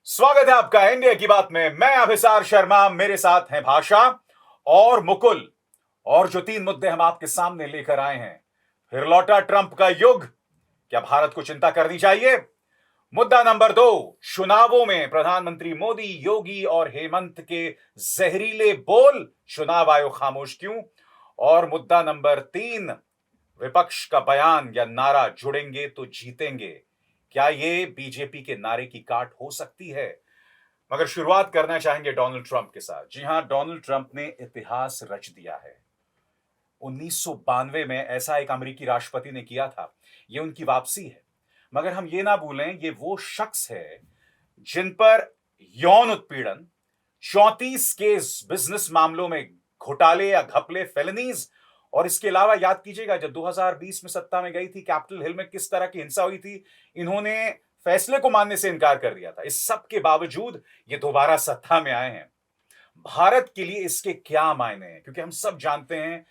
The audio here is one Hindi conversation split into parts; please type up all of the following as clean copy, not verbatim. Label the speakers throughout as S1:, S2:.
S1: स्वागत है आपका इंडिया की बात में। मैं अभिसार शर्मा, मेरे साथ हैं भाषा और मुकुल। और जो 3 मुद्दे हम आपके सामने लेकर आए हैं। फिर लौटा ट्रंप का युग, क्या भारत को चिंता करनी चाहिए? मुद्दा नंबर 2, चुनावों में प्रधानमंत्री मोदी, योगी और हेमंत के जहरीले बोल, चुनाव आयोग खामोश क्यों? और मुद्दा नंबर 3, विपक्ष का बयान या नारा, जुड़ेंगे तो जीतेंगे, क्या ये बीजेपी के नारे की काट हो सकती है? मगर शुरुआत करना चाहेंगे डोनाल्ड ट्रंप के साथ। जी हां, डोनाल्ड ट्रंप ने इतिहास रच दिया है। 1992 में ऐसा एक अमेरिकी राष्ट्रपति ने किया था। ये उनकी वापसी है। मगर हम ये ना भूलें, ये वो शख्स है जिन पर यौन उत्पीड़न, 34 केस बिजनेस मामलों में घोटाले या घपले, फेलनीज, और इसके अलावा याद कीजिएगा जब 2020 में सत्ता में गई थी, कैपिटल हिल में किस तरह की हिंसा हुई थी, इन्होंने फैसले को मानने से इनकार कर दिया था। इस सब के बावजूद ये दोबारा सत्ता में आए हैं। भारत के लिए इसके क्या मायने हैं? क्योंकि हम सब जानते हैं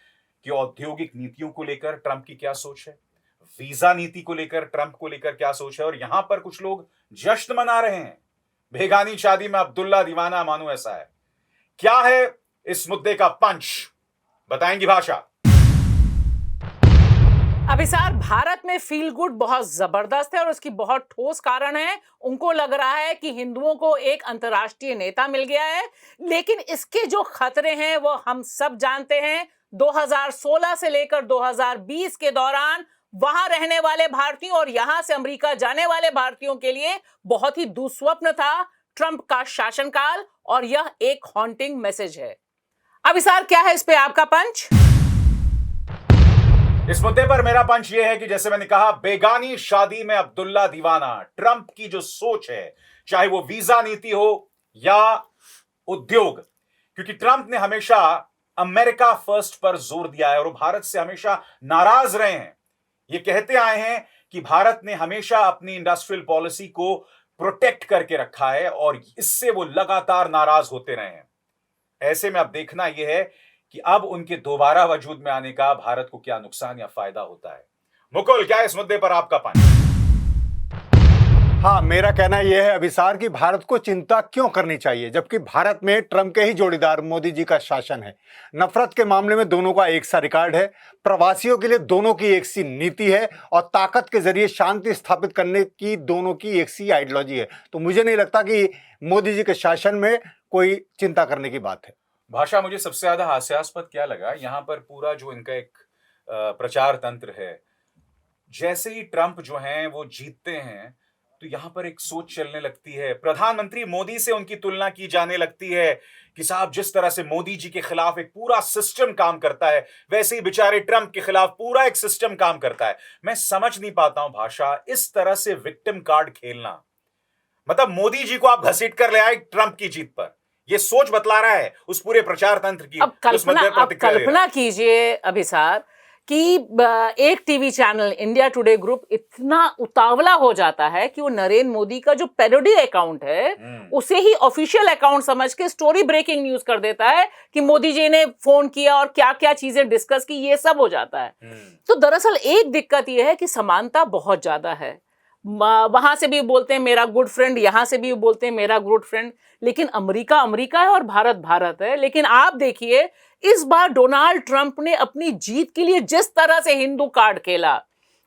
S1: कि औद्योगिक नीतियों को लेकर ट्रंप की क्या सोच है, वीजा नीति को लेकर ट्रंप को लेकर क्या सोच है, और यहां पर कुछ लोग जश्न मना रहे हैं। बेगानी शादी में अब्दुल्ला दीवाना मानो, ऐसा है। क्या है इस मुद्दे का पंच, बताएंगी भाषा?
S2: अभिसार, भारत में फील गुड बहुत जबरदस्त है और उसकी बहुत ठोस कारण है। उनको लग रहा है कि हिंदुओं को एक अंतर्राष्ट्रीय नेता मिल गया है, लेकिन इसके जो खतरे हैं वो हम सब जानते हैं। 2016 से लेकर 2020 के दौरान वहां रहने वाले भारतीयों और यहां से अमेरिका जाने वाले भारतीयों के लिए बहुत ही दुस्वप्न था ट्रंप का शासनकाल, और यह एक हॉन्टिंग मैसेज है। अभिसार, क्या है इस पे आपका पंच?
S1: इस मुद्दे पर मेरा पंच यह है कि जैसे मैंने कहा, बेगानी शादी में अब्दुल्ला दीवाना, ट्रंप की जो सोच है, चाहे वो वीजा नीति हो या उद्योग, क्योंकि ट्रंप ने हमेशा अमेरिका फर्स्ट पर जोर दिया है और वो भारत से हमेशा नाराज रहे हैं। ये कहते आए हैं कि भारत ने हमेशा अपनी इंडस्ट्रियल पॉलिसी को प्रोटेक्ट करके रखा है और इससे वो लगातार नाराज होते रहे हैं। ऐसे में अब देखना यह है कि अब उनके दोबारा वजूद में आने का भारत को क्या नुकसान या फायदा होता है। मुकुल, क्या इस मुद्दे पर आपका पंच?
S3: हाँ, मेरा कहना यह है अभिसार कि भारत को चिंता क्यों करनी चाहिए, जबकि भारत में ट्रंप के ही जोड़ीदार मोदी जी का शासन है। नफरत के मामले में दोनों का एक सा रिकॉर्ड है, प्रवासियों के लिए दोनों की एक सी नीति है और ताकत के जरिए शांति स्थापित करने की दोनों की एक सी आइडियोलॉजी है। तो मुझे नहीं लगता कि मोदी जी के शासन में कोई चिंता करने की बात है।
S1: भाषा, मुझे सबसे ज्यादा हास्यास्पद क्या लगा यहां पर, पूरा जो इनका एक प्रचार तंत्र है, जैसे ही ट्रंप जो हैं वो जीतते हैं तो यहां पर एक सोच चलने लगती है, प्रधानमंत्री मोदी से उनकी तुलना की जाने लगती है कि साहब, जिस तरह से मोदी जी के खिलाफ एक पूरा सिस्टम काम करता है, वैसे ही बेचारे ट्रंप के खिलाफ पूरा एक सिस्टम काम करता है। मैं समझ नहीं पाता हूं भाषा, इस तरह से विक्टिम कार्ड खेलना, मतलब मोदी जी को आप घसीट कर ले आए ट्रंप की जीत पर, यह सोच बतला रहा है उस पूरे प्रचार तंत्र की।
S2: अब कल्पना कीजिए अभिसार कि एक TV channel India today group इतना उतावला हो जाता है कि वो नरेंद्र मोदी का जो पैरोडी अकाउंट है उसे ही ऑफिशियल अकाउंट समझ के स्टोरी ब्रेकिंग न्यूज कर देता है कि मोदी जी ने फोन किया और क्या क्या चीजें डिस्कस की, ये सब हो जाता है। तो दरअसल एक दिक्कत यह है कि समानता बहुत ज्यादा है। वहां से भी बोलते हैं मेरा गुड फ्रेंड, यहां से भी बोलते हैं मेरा गुड फ्रेंड, लेकिन अमेरिका अमेरिका है और भारत भारत है। लेकिन आप देखिए, इस बार डोनाल्ड ट्रंप ने अपनी जीत के लिए जिस तरह से हिंदू कार्ड खेला,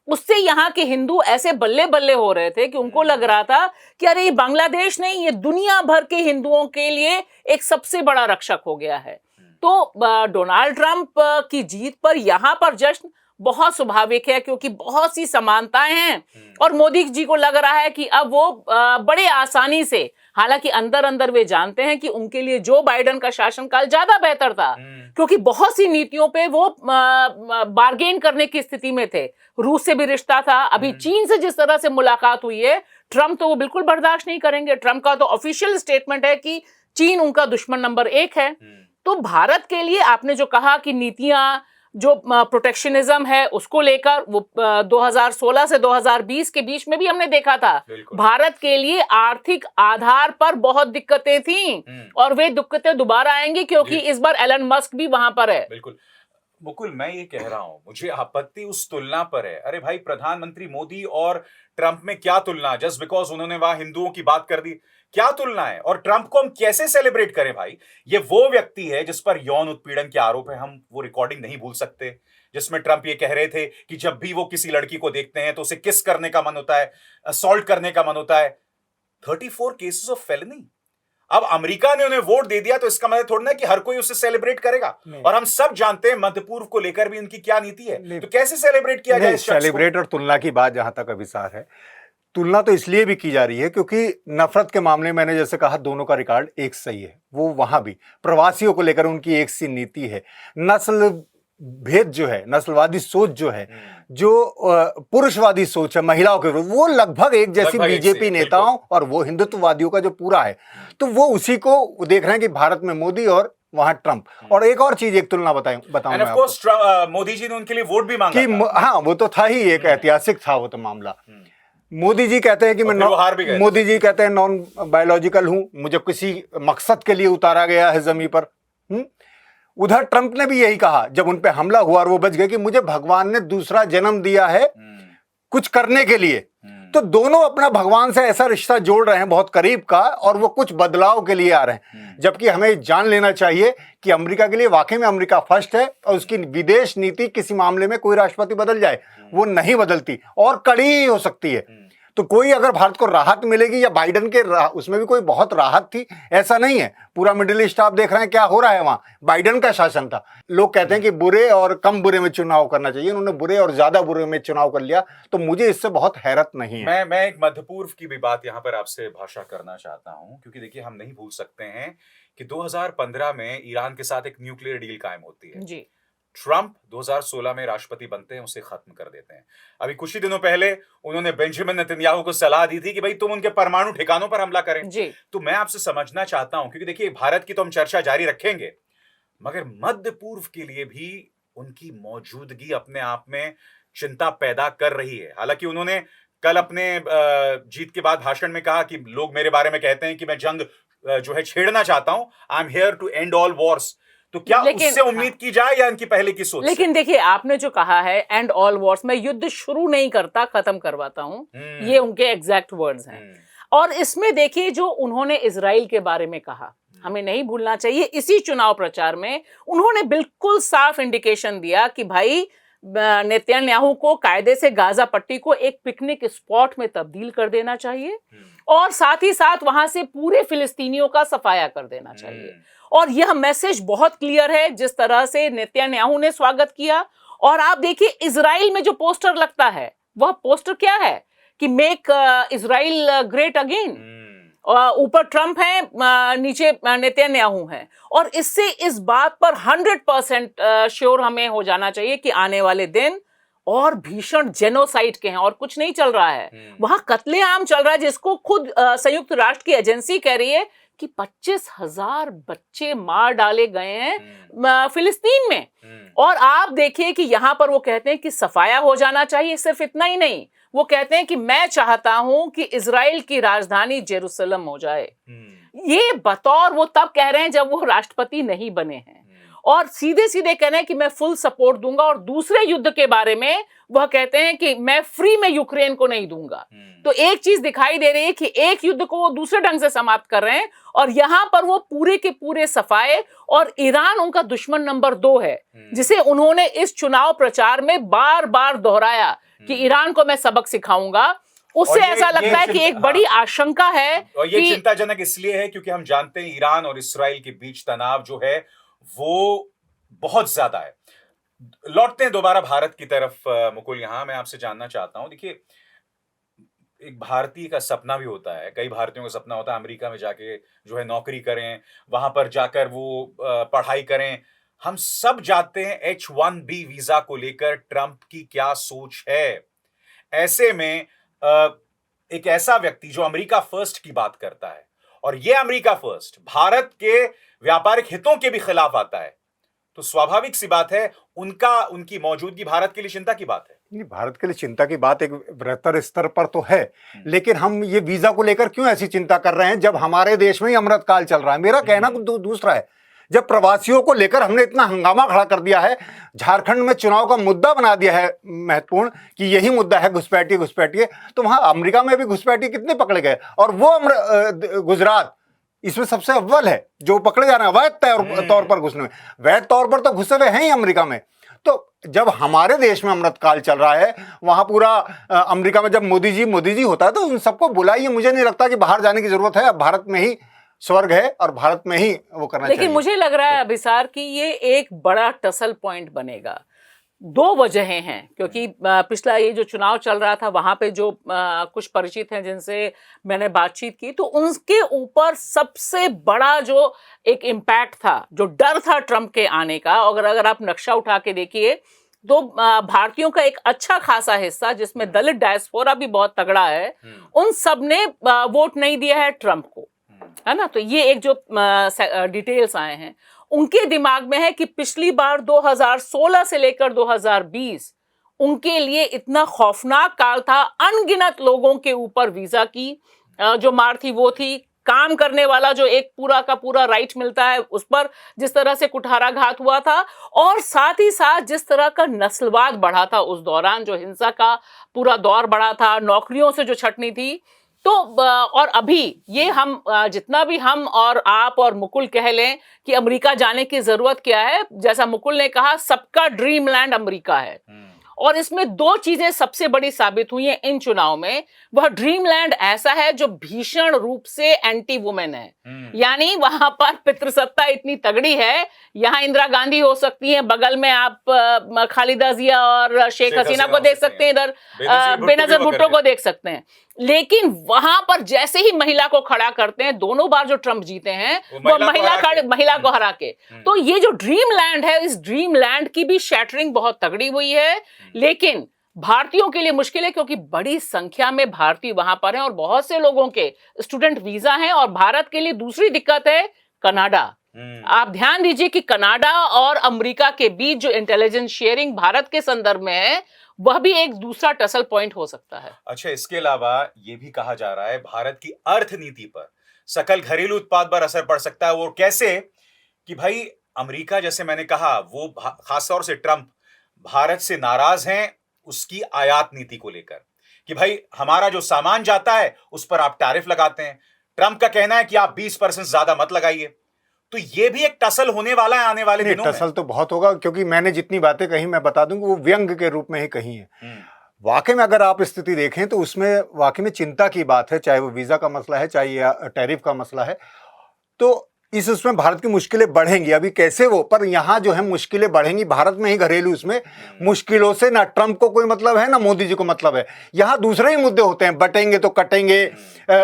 S2: उससे यहाँ के हिंदू ऐसे बल्ले बल्ले हो रहे थे कि उनको लग रहा था कि अरे ये बांग्लादेश नहीं, ये दुनिया भर के हिंदुओं के लिए एक सबसे बड़ा रक्षक हो गया है। तो डोनाल्ड ट्रंप की जीत पर यहाँ पर जश्न बहुत स्वाभाविक है, क्योंकि बहुत सी समानताएं हैं और मोदी जी को लग रहा है कि अब वो बड़े आसानी से, हालांकि अंदर अंदर वे जानते हैं कि उनके लिए जो बाइडेन का शासनकाल ज्यादा बेहतर था, क्योंकि बहुत सी नीतियों पे वो बार्गेन करने की स्थिति में थे। रूस से भी रिश्ता था, अभी चीन से जिस तरह से मुलाकात हुई है, ट्रंप तो वो बिल्कुल बर्दाश्त नहीं करेंगे। ट्रंप का तो ऑफिशियल स्टेटमेंट है कि चीन उनका दुश्मन नंबर 1 है। तो भारत के लिए आपने जो कहा कि नीतियां, जो प्रोटेक्शनिज्म है उसको लेकर, वो 2016 से 2020 के बीच में भी हमने देखा था, भारत के लिए आर्थिक आधार पर बहुत दिक्कतें थीं और वे दिक्कतें दोबारा आएंगी, क्योंकि इस बार एलन मस्क भी वहां पर है।
S1: बिल्कुल मुकुल, मैं ये कह रहा हूं, मुझे आपत्ति उस तुलना पर है। अरे भाई, प्रधानमंत्री मोदी और ट्रंप में क्या तुलना, जस्ट बिकॉज उन्होंने वहां हिंदुओं की बात कर दी। क्या तुलना है? और ट्रंप को हम कैसे सेलिब्रेट करें भाई? ये वो व्यक्ति है जिस पर यौन उत्पीड़न के आरोप है। हम वो रिकॉर्डिंग नहीं भूल सकते जिसमें ट्रंप ये कह रहे थे कि जब भी वो किसी लड़की को देखते हैं तो उसे किस करने का मन होता है, असॉल्ट करने का मन होता है। 34 केसेस ऑफ फेलनी। अब अमेरिका ने उन्हें वोट दे दिया तो इसका मतलब थोड़ा ना कि हर कोई उसे सेलिब्रेट करेगा। और हम सब जानते हैं मध्य पूर्व को लेकर भी उनकी क्या नीति है। तो कैसे सेलिब्रेट किया जाए इस शख्स को?
S3: सेलिब्रेट और तुलना की बात जहां तक अभिसार है, तुलना तो इसलिए भी की जा रही है क्योंकि नफरत के मामले में मैंने जैसे कहा दोनों का रिकॉर्ड एक सही है। वो वहां भी प्रवासियों को लेकर उनकी एक सी नीति है। नस्ल भेद जो है, नस्लवादी सोच जो है, जो पुरुषवादी सोच है महिलाओं के विरुद्ध, वो लगभग एक जैसी बीजेपी नेताओं और वो हिंदुत्ववादियों का जो पूरा है, तो वो उसी को देख रहे हैं कि भारत में मोदी और वहां ट्रंप। और एक और चीज, एक तुलना बताऊं
S1: मोदी जी ने उनके लिए वोट भी मांगा था।
S3: हाँ, वो तो था ही, एक ऐतिहासिक था वो तो मामला। मोदी जी कहते हैं कि मैं मोदी जी कहते हैं नॉन बायोलॉजिकल हूं, मुझे किसी मकसद के लिए उतारा गया है जमीन पर। उधर ट्रंप ने भी यही कहा जब उन पे हमला हुआ और वो बच गए कि मुझे भगवान ने दूसरा जन्म दिया है कुछ करने के लिए। तो दोनों अपना भगवान से ऐसा रिश्ता जोड़ रहे हैं बहुत करीब का, और वो कुछ बदलाव के लिए आ रहे हैं। जबकि हमें जान लेना चाहिए कि अमेरिका के लिए वाकई में अमेरिका फर्स्ट है, और उसकी विदेश नीति किसी मामले में कोई राष्ट्रपति बदल जाए वो नहीं बदलती और कड़ी ही हो सकती है। तो कोई अगर भारत को राहत मिलेगी, या बाइडेन के उसमें भी कोई बहुत राहत थी ऐसा नहीं है। पूरा मिडिल ईस्ट आप देख रहे हैं क्या हो रहा है, वहां बाइडेन का शासन था। लोग कहते हैं कि बुरे और कम बुरे में चुनाव करना चाहिए, उन्होंने बुरे और ज्यादा बुरे में चुनाव कर लिया। तो मुझे इससे बहुत हैरत नहीं है।
S1: मैं एक मध्य पूर्व की भी बात यहां पर आपसे भाषा करना चाहता हूं, क्योंकि देखिए हम नहीं भूल सकते हैं कि 2015 में ईरान के साथ एक न्यूक्लियर डील कायम होती है जी। ट्रंप 2016 में राष्ट्रपति बनते हैं, उसे खत्म कर देते हैं। अभी कुछ ही दिनों पहले उन्होंने बेंजामिन नेतन्याहू को सलाह दी थी कि भाई तुम उनके परमाणु ठिकानों पर हमला करें जी। तो मैं आपसे समझना चाहता हूं, क्योंकि देखिए भारत की तो हम चर्चा जारी रखेंगे, मगर मध्य पूर्व के लिए भी उनकी मौजूदगी अपने आप में चिंता पैदा कर रही है। हालांकि उन्होंने कल अपने जीत के बाद भाषण में कहा कि लोग मेरे बारे में कहते हैं कि मैं जंग जो है छेड़ना चाहता हूं, I am here to end all wars. तो क्या उससे उम्मीद की जाए या इनकी पहले की सोच?
S2: लेकिन देखिए आपने जो कहा है एंड ऑल वॉर्स, मैं युद्ध शुरू नहीं करता खत्म करवाता हूं, ये उनके एग्जैक्ट वर्ड्स हैं। और इसमें देखिए जो उन्होंने इजराइल के बारे में कहा, हमें नहीं भूलना चाहिए, इसी चुनाव प्रचार में उन्होंने बिल्कुल साफ इंडिकेशन दिया कि भाई नेतन्याहू को कायदे से गाजा पट्टी को एक पिकनिक स्पॉट में तब्दील कर देना चाहिए, और साथ ही साथ वहां से पूरे फिलिस्तीनियों का सफाया कर देना चाहिए। और यह मैसेज बहुत क्लियर है जिस तरह से नेतन्याहू ने स्वागत किया। और आप देखिए इजराइल में जो पोस्टर लगता है, वह पोस्टर क्या है कि मेक इजराइल ग्रेट अगेन। ऊपर ट्रंप है, नीचे नेतन्याहू है। और इससे इस बात पर 100% श्योर हमें हो जाना चाहिए कि आने वाले दिन और भीषण जेनोसाइड के हैं, और कुछ नहीं चल रहा है वहां, कत्लेआम चल रहा है, जिसको खुद संयुक्त राष्ट्र की एजेंसी कह रही है कि 25,000 बच्चे मार डाले गए हैं फिलिस्तीन में। और आप देखिए कि यहां पर वो कहते हैं कि सफाया हो जाना चाहिए। सिर्फ इतना ही नहीं, वो कहते हैं कि मैं चाहता हूं कि इजराइल की राजधानी जेरूसलम हो जाए। ये बतौर वो तब कह रहे हैं जब वो राष्ट्रपति नहीं बने हैं, और सीधे सीधे कह रहे हैं कि मैं फुल सपोर्ट दूंगा। और दूसरे युद्ध के बारे में वह कहते हैं कि मैं फ्री में यूक्रेन को नहीं दूंगा। तो एक चीज दिखाई दे रही है कि एक युद्ध को वो दूसरे ढंग से समाप्त कर रहे हैं, और यहां पर वो पूरे के पूरे सफाए। और ईरान उनका दुश्मन नंबर 2 है, जिसे उन्होंने इस चुनाव प्रचार में बार बार दोहराया कि ईरान को मैं सबक सिखाऊंगा। उससे ऐसा लगता है कि एक बड़ी आशंका है।
S1: और ये चिंताजनक इसलिए है क्योंकि हम जानते हैं ईरान और इस्राइल के बीच तनाव जो है वो बहुत ज्यादा है। लौटते हैं दोबारा भारत की तरफ। मुकुल, यहां मैं आपसे जानना चाहता हूं, देखिए एक भारतीय का सपना भी होता है, कई भारतीयों का सपना होता है अमेरिका में जाके जो है नौकरी करें, वहां पर जाकर वो पढ़ाई करें। हम सब जानते हैं H-1B वीजा को लेकर ट्रंप की क्या सोच है। ऐसे में एक ऐसा व्यक्ति जो अमेरिका फर्स्ट की बात करता है, और ये अमेरिका फर्स्ट भारत के व्यापारिक हितों के भी खिलाफ आता है, तो स्वाभाविक सी बात है उनकी मौजूदगी भारत के लिए चिंता की बात है।
S3: नहीं, भारत के लिए चिंता की बात एक बृहत्तर स्तर पर तो है, लेकिन हम ये वीजा को लेकर क्यों ऐसी चिंता कर रहे हैं जब हमारे देश में ही अमृतकाल चल रहा है। मेरा कहना दूसरा है, जब प्रवासियों को लेकर हमने इतना हंगामा खड़ा कर दिया है, झारखंड में चुनाव का मुद्दा बना दिया है महत्वपूर्ण कि यही मुद्दा है घुसपैठिए घुसपैठिए, तो वहां अमेरिका में भी घुसपैठिए कितने पकड़े गए, और वो गुजरात इसमें सबसे अव्वल है जो पकड़े जा रहे हैं अवैध तौर पर घुसने में। वैध तौर पर तो घुसे हुए हैं ही अमेरिका में। तो जब हमारे देश में अमृतकाल चल रहा है, वहां पूरा अमेरिका में जब मोदी जी होता है, तो उन सबको बुलाइए। मुझे नहीं लगता कि बाहर जाने की जरूरत है, अब भारत में ही स्वर्ग है और भारत में ही वो करना चाहिए।
S2: लेकिन मुझे लग रहा है अभिसार कि ये एक बड़ा टसल पॉइंट बनेगा। दो वजहें हैं, क्योंकि पिछला ये जो चुनाव चल रहा था वहां पे जो कुछ परिचित हैं जिनसे मैंने बातचीत की, तो उनके ऊपर सबसे बड़ा जो एक इम्पैक्ट था, जो डर था ट्रंप के आने का, अगर आप नक्शा उठा के देखिए तो भारतीयों का एक अच्छा खासा हिस्सा, जिसमें दलित डायस्पोरा भी बहुत तगड़ा है, उन सब ने वोट नहीं दिया है ट्रंप को, है ना। तो ये एक जो डिटेल्स आए हैं, उनके दिमाग में है कि पिछली बार 2016 से लेकर 2020 उनके लिए इतना खौफनाक काल था। अनगिनत लोगों के ऊपर वीजा की जो मार थी वो थी, काम करने वाला जो एक पूरा का पूरा राइट मिलता है उस पर जिस तरह से कुठाराघात हुआ था, और साथ ही साथ जिस तरह का नस्लवाद बढ़ा था उस दौरान, जो हिंसा का पूरा दौर बढ़ा था, नौकरियों से जो छटनी थी। तो और अभी ये हम जितना भी हम और आप और मुकुल कह लें कि अमेरिका जाने की जरूरत क्या है, जैसा मुकुल ने कहा, सबका ड्रीम लैंड अमेरिका है। और इसमें दो चीजें सबसे बड़ी साबित हुई हैं इन चुनाव में। वह ड्रीम लैंड ऐसा है जो भीषण रूप से एंटी वुमेन है, यानी वहां पर पितृसत्ता इतनी तगड़ी है। यहाँ इंदिरा गांधी हो सकती है, बगल में आप खालिदा जिया और शेख हसीना को देख सकते हैं, इधर बेनजीर भुट्टो को देख सकते हैं। लेकिन वहां पर जैसे ही महिला को खड़ा करते हैं, दोनों बार जो ट्रंप जीते हैं वो महिला को हरा के, तो ये जो ड्रीम लैंड है, इस ड्रीम लैंड की भी शैटरिंग बहुत तगड़ी हुई है। लेकिन भारतीयों के लिए मुश्किल है, क्योंकि बड़ी संख्या में भारतीय वहां पर हैं और बहुत से लोगों के स्टूडेंट वीजा हैं। और भारत के लिए दूसरी दिक्कत है कनाडा। आप ध्यान दीजिए कि कनाडा और अमेरिका के बीच जो इंटेलिजेंस शेयरिंग भारत के संदर्भ में है, वह भी एक दूसरा टसल पॉइंट हो सकता है।
S1: अच्छा, इसके अलावा यह भी कहा जा रहा है भारत की अर्थनीति पर, सकल घरेलू उत्पाद पर असर पड़ सकता है। वो कैसे कि भाई अमेरिका, जैसे मैंने कहा, वो खासतौर से ट्रंप भारत से नाराज हैं उसकी आयात नीति को लेकर, कि भाई हमारा जो सामान जाता है उस पर आप टैरिफ लगाते हैं। ट्रंप का कहना है कि आप 20% ज्यादा मत लगाइए। तो ये भी एक टसल होने वाला है आने वाले दिनों में।
S3: टसल तो बहुत होगा, क्योंकि मैंने जितनी बातें कही मैं बता दूं कि वो व्यंग के रूप में ही कही है। वाकई में अगर आप स्थिति देखें तो उसमें वाकई में चिंता की बात है, चाहे वो वीजा का मसला है, चाहे या टैरिफ का मसला है। तो उसमें भारत की मुश्किलें बढ़ेंगी। अभी कैसे वो, पर यहाँ जो है मुश्किलें बढ़ेंगी भारत में ही घरेलू। उसमें मुश्किलों से ना ट्रंप को कोई मतलब है ना मोदी जी को मतलब है। यहाँ दूसरे ही मुद्दे होते हैं, बटेंगे तो कटेंगे,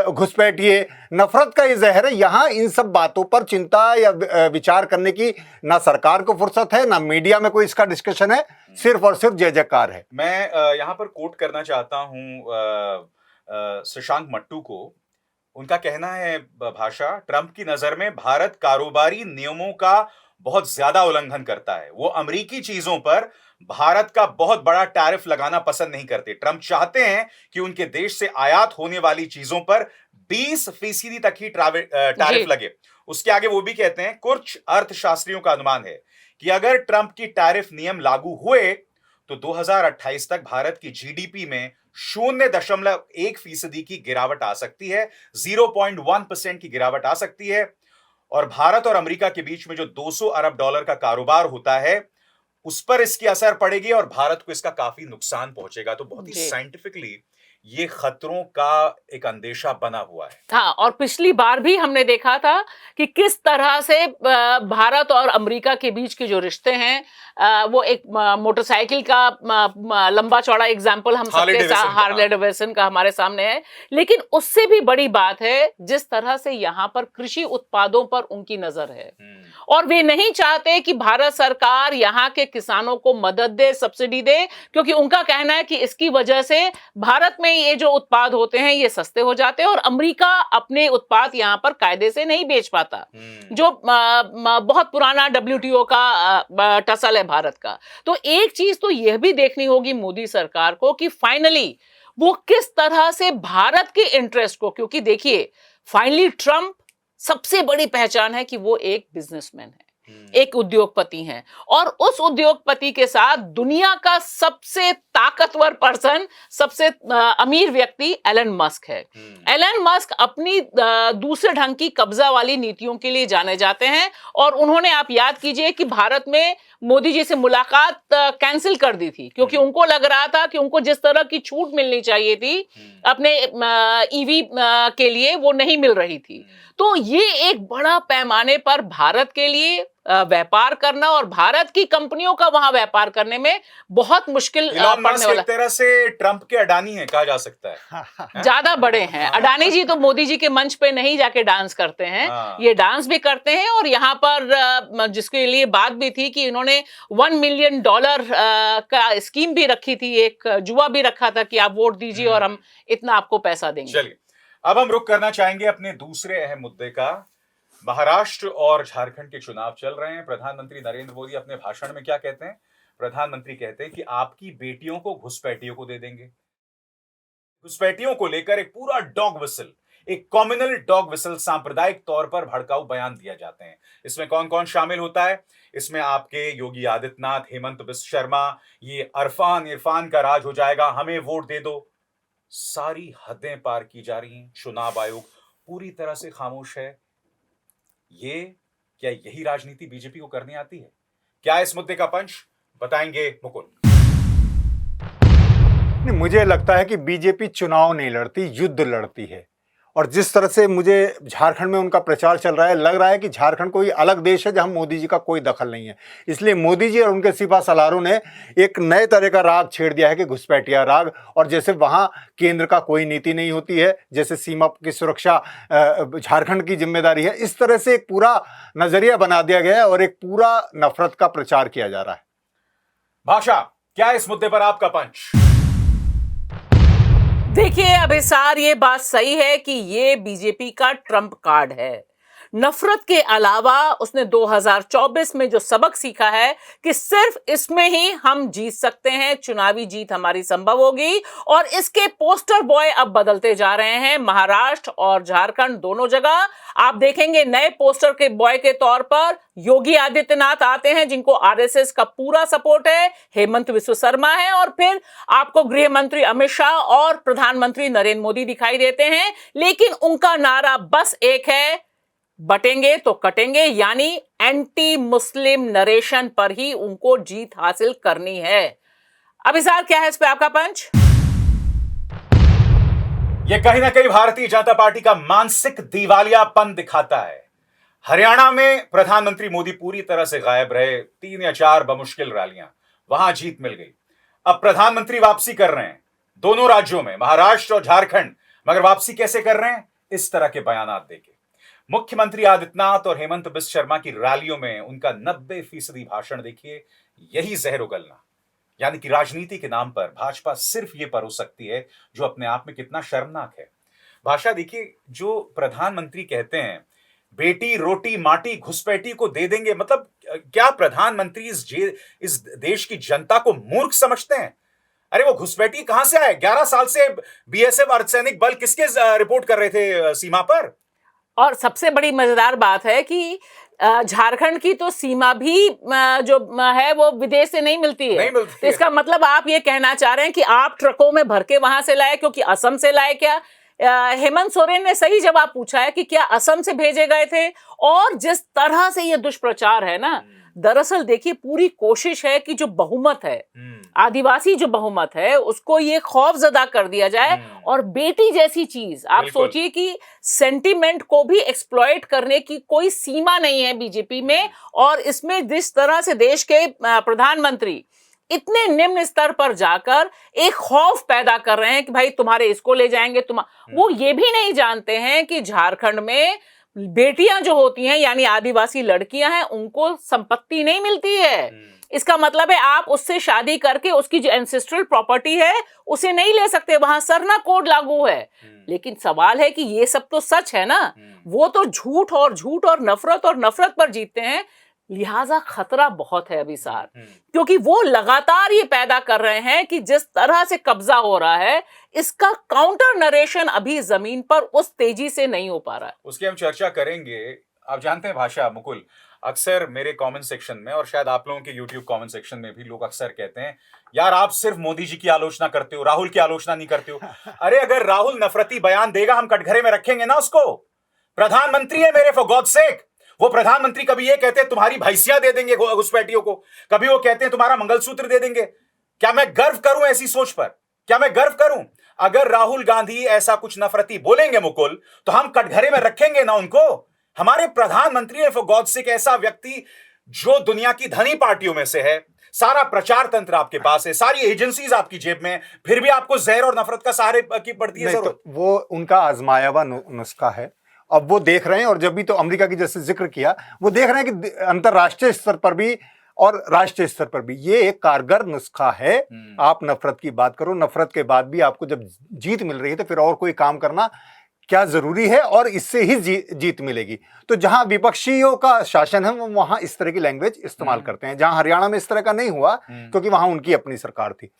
S3: घुसपैठिए, नफरत का ये जहर है। यहाँ इन सब बातों पर चिंता या विचार करने की ना सरकार को फुर्सत है, ना मीडिया में कोई इसका डिस्कशन है, सिर्फ और सिर्फ जय जयकार है।
S1: मैं यहाँ पर कोट करना चाहता हूँ शशांक मट्टू को। उनका कहना है भाषा, ट्रंप की नजर में भारत कारोबारी नियमों का बहुत ज्यादा उल्लंघन करता है। वो अमेरिकी चीजों पर भारत का बहुत बड़ा टैरिफ लगाना पसंद नहीं करते। ट्रंप चाहते हैं कि उनके देश से आयात होने वाली चीजों पर 20% तक ही टैरिफ लगे। उसके आगे वो भी कहते हैं, कुछ अर्थशास्त्रियों का अनुमान है कि अगर ट्रंप की टैरिफ नियम लागू हुए तो 2028 तक भारत की जीडीपी में 0.1% की गिरावट आ सकती है, 0.1% की गिरावट आ सकती है। और भारत और अमेरिका के बीच में जो 200 अरब डॉलर का कारोबार होता है, उस पर इसकी असर पड़ेगी और भारत को इसका काफी नुकसान पहुंचेगा। तो बहुत ही साइंटिफिकली ये खतरों का एक अंदेशा बना हुआ है।
S2: हाँ, और पिछली बार भी हमने देखा था कि किस तरह से भारत और अमेरिका के बीच के जो रिश्ते हैं, वो एक मोटरसाइकिल का लंबा चौड़ा एग्जाम्पल हम सबके हार्ले डेविडसन का हमारे सामने है। लेकिन उससे भी बड़ी बात है जिस तरह से यहाँ पर कृषि उत्पादों पर उनकी नजर है, और वे नहीं चाहते कि भारत सरकार यहाँ के किसानों को मदद दे, सब्सिडी दे, क्योंकि उनका कहना है कि इसकी वजह से भारत में ये जो उत्पाद होते हैं ये सस्ते हो जाते हैं और अमेरिका अपने उत्पाद यहाँ पर कायदे से नहीं बेच पाता, जो बहुत पुराना WTO का टसल है भारत का। तो एक चीज तो यह भी देखनी होगी मोदी सरकार को कि फाइनली वो किस तरह से भारत के इंटरेस्ट को, क्योंकि देखिए फाइनली ट्रंप सबसे बड़ी पहचान है कि वो एक बिजनेसमैन है, एक उद्योगपति हैं, और उस उद्योगपति के साथ दुनिया का सबसे ताकतवर पर्सन, सबसे अमीर व्यक्ति एलन मस्क है। एलन मस्क अपनी दूसरे ढंग की कब्जा वाली नीतियों के लिए जाने जाते हैं, और उन्होंने, आप याद कीजिए कि भारत में मोदी जी से मुलाकात कैंसिल कर दी थी, क्योंकि उनको लग रहा था कि उनको जिस तरह की छूट मिलनी चाहिए थी अपने ईवी के लिए, वो नहीं मिल रही थी। तो ये एक बड़ा पैमाने पर भारत के लिए व्यापार करना और भारत की कंपनियों का वहां व्यापार करने में बहुत मुश्किल पड़ने वाला।
S1: एक तरह से ट्रंप के अडानी है, कहा जा सकता है।
S2: ज्यादा बड़े हैं। अडानी जी तो मोदी जी के मंच पे नहीं जाके डांस करते हैं, ये डांस भी करते हैं। और यहाँ पर जिसके लिए बात भी थी कि इन्होंने $1 मिलियन का स्कीम भी रखी थी, एक जुआ भी रखा था कि आप वोट दीजिए और हम इतना आपको पैसा देंगे।
S1: चलिए, अब हम रुक करना चाहेंगे अपने दूसरे अहम मुद्दे का। महाराष्ट्र और झारखंड के चुनाव चल रहे हैं। प्रधानमंत्री नरेंद्र मोदी अपने भाषण में क्या कहते हैं? प्रधानमंत्री कहते हैं कि आपकी बेटियों को घुसपैठियों को दे देंगे। घुसपैठियों को लेकर एक पूरा डॉग विसल, एक कॉम्युनल डॉग विसल, सांप्रदायिक तौर पर भड़काऊ बयान दिया जाते हैं। इसमें कौन कौन शामिल होता है? इसमें आपके योगी आदित्यनाथ, हेमंत बिस्व शर्मा, ये इरफान का राज हो जाएगा, हमें वोट दे दो। सारी हदें पार की जा रही हैं। चुनाव आयोग पूरी तरह से खामोश है। क्या यही राजनीति बीजेपी को करनी आती है? क्या इस मुद्दे का पंच बताएंगे मुकुल।
S3: मुझे लगता है कि बीजेपी चुनाव नहीं लड़ती, युद्ध लड़ती है। और जिस तरह से मुझे झारखंड में उनका प्रचार चल रहा है, लग रहा है कि झारखंड कोई अलग देश है जहां मोदी जी का कोई दखल नहीं है। इसलिए मोदी जी और उनके सिपा सलारों ने एक नए तरह का राग छेड़ दिया है कि घुसपैठिया राग। और जैसे वहां केंद्र का कोई नीति नहीं होती है, जैसे सीमा की सुरक्षा झारखंड की जिम्मेदारी है, इस तरह से एक पूरा नजरिया बना दिया गया है और एक पूरा नफरत का प्रचार किया जा रहा है।
S1: भाषा, क्या इस मुद्दे पर आपका पंच?
S2: देखिए अभिसार, ये बात सही है कि ये बीजेपी का ट्रम्प कार्ड है। नफरत के अलावा उसने 2024 में जो सबक सीखा है कि सिर्फ इसमें ही हम जीत सकते हैं, चुनावी जीत हमारी संभव होगी। और इसके पोस्टर बॉय अब बदलते जा रहे हैं। महाराष्ट्र और झारखंड दोनों जगह आप देखेंगे नए पोस्टर के बॉय के तौर पर योगी आदित्यनाथ आते हैं, जिनको आरएसएस का पूरा सपोर्ट है, हेमंत बिस्व शर्मा है, और फिर आपको गृह मंत्री अमित शाह और प्रधानमंत्री नरेंद्र मोदी दिखाई देते हैं। लेकिन उनका नारा बस एक है, बटेंगे तो कटेंगे, यानी एंटी मुस्लिम नरेशन पर ही उनको जीत हासिल करनी है। अभिसार, क्या है इस पे आपका पंच?
S1: यह कहीं ना कहीं भारतीय जनता पार्टी का मानसिक दिवालियापन दिखाता है। हरियाणा में प्रधानमंत्री मोदी पूरी तरह से गायब रहे, 3 या 4 बमुश्किल रैलियां, वहां जीत मिल गई। अब प्रधानमंत्री वापसी कर रहे हैं दोनों राज्यों में, महाराष्ट्र और झारखंड। मगर वापसी कैसे कर रहे हैं? इस तरह के बयानात देके। मुख्यमंत्री आदित्यनाथ और हेमंत बिस्व शर्मा की रैलियों में उनका 90% भाषण देखिए, यही जहर उगलना। यानी कि राजनीति के नाम पर भाजपा सिर्फ ये परोस सकती है, जो अपने आप में कितना शर्मनाक है। भाषा देखिए, जो प्रधानमंत्री कहते हैं बेटी रोटी माटी घुसपैठी को दे देंगे, मतलब क्या प्रधानमंत्री इस देश की जनता को मूर्ख समझते हैं? अरे वो घुसपैठी कहां से आए? 11 साल से बीएसएफ अर्धसैनिक बल किसके रिपोर्ट कर रहे थे सीमा पर?
S2: और सबसे बड़ी मजेदार बात है कि झारखंड की तो सीमा भी जो है वो विदेश से नहीं मिलती है। तो इसका मतलब आप ये कहना चाह रहे हैं कि आप ट्रकों में भर के वहां से लाए, क्योंकि असम से लाए क्या? हेमंत सोरेन ने सही जवाब पूछा है कि क्या असम से भेजे गए थे? और जिस तरह से ये दुष्प्रचार है ना, दरअसल देखिए पूरी कोशिश है कि जो बहुमत है, आदिवासी जो बहुमत है, उसको ये खौफजदा कर दिया जाए। और बेटी जैसी चीज, आप सोचिए कि सेंटिमेंट को भी एक्सप्लॉइट करने की कोई सीमा नहीं है बीजेपी में। और इसमें जिस तरह से देश के प्रधानमंत्री इतने निम्न स्तर पर जाकर एक खौफ पैदा कर रहे हैं कि भाई तुम्हारे इसको ले जाएंगे, वो ये भी नहीं जानते हैं कि झारखंड में बेटियां जो होती हैं, यानी आदिवासी लड़कियां हैं, उनको संपत्ति नहीं मिलती है। इसका मतलब है आप उससे शादी करके उसकी जो एंसेस्ट्रल प्रॉपर्टी है उसे नहीं ले सकते, वहां सरना कोड लागू है। लेकिन सवाल है कि ये सब तो सच है ना, वो तो झूठ और नफरत पर जीतते हैं। लिहाजा खतरा बहुत है अभिसार, क्योंकि वो लगातार ये पैदा कर रहे हैं कि जिस तरह से कब्जा हो रहा है, इसका काउंटर नरेशन अभी जमीन पर उस तेजी से नहीं हो पा रहा है।
S1: उसकी हम चर्चा करेंगे। आप जानते हैं भाषा मुकुल, अक्सर मेरे कमेंट सेक्शन में और शायद आप लोगों के यूट्यूब कमेंट सेक्शन में भी लोग अक्सर कहते हैं, यार आप सिर्फ मोदी जी की आलोचना करते हो, राहुल की आलोचना नहीं करते हो। अरे अगर राहुल नफरती बयान देगा, हम कटघरे में रखेंगे ना उसको। प्रधानमंत्री है मेरे, फॉर गॉड सेक। वो प्रधानमंत्री कभी ये कहते हैं तुम्हारी भैंसियां दे देंगे घुसपैठियों को, कभी वो कहते हैं तुम्हारा मंगलसूत्र दे देंगे। क्या मैं गर्व करूं ऐसी सोच पर? क्या मैं गर्व करूं? अगर राहुल गांधी ऐसा कुछ नफरती बोलेंगे मुकुल, तो हम कटघरे में रखेंगे ना उनको। हमारे प्रधानमंत्री है फॉर गॉड सेक, ऐसा व्यक्ति जो दुनिया की धनी पार्टियों में से है, सारा प्रचार तंत्र आपके पास है, सारी एजेंसीज आपकी जेब में, फिर भी आपको जहर और नफरत का सहारे की पड़ती है जरूरत।
S3: तो वो उनका आजमाया हुआ नुस्खा है। अब वो देख रहे हैं, और जब भी तो अमेरिका की जैसे जिक्र किया, वो देख रहे हैं कि अंतरराष्ट्रीय स्तर पर भी और राष्ट्रीय स्तर पर भी ये एक कारगर नुस्खा है। आप नफरत की बात करो, नफरत के बाद भी आपको जब जीत मिल रही है तो फिर और कोई काम करना क्या जरूरी है, और इससे ही जीत मिलेगी। तो जहां विपक्षियों का शासन है वो वहां इस तरह की लैंग्वेज इस्तेमाल करते हैं। जहां हरियाणा में इस तरह का नहीं हुआ क्योंकि वहां उनकी अपनी सरकार थी।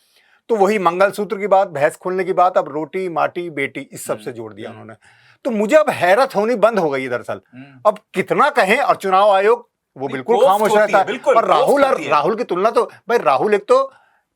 S3: तो वही मंगलसूत्र की बात, भैंस खोलने की बात, अब रोटी माटी बेटी इस सब से जोड़ दिया उन्होंने। तो मुझे अब हैरत होनी बंद हो गई है दरअसल। अब कितना कहें, और चुनाव आयोग वो बिल्कुल खामोश रहता है। और राहुल की तुलना तो भाई, राहुल एक तो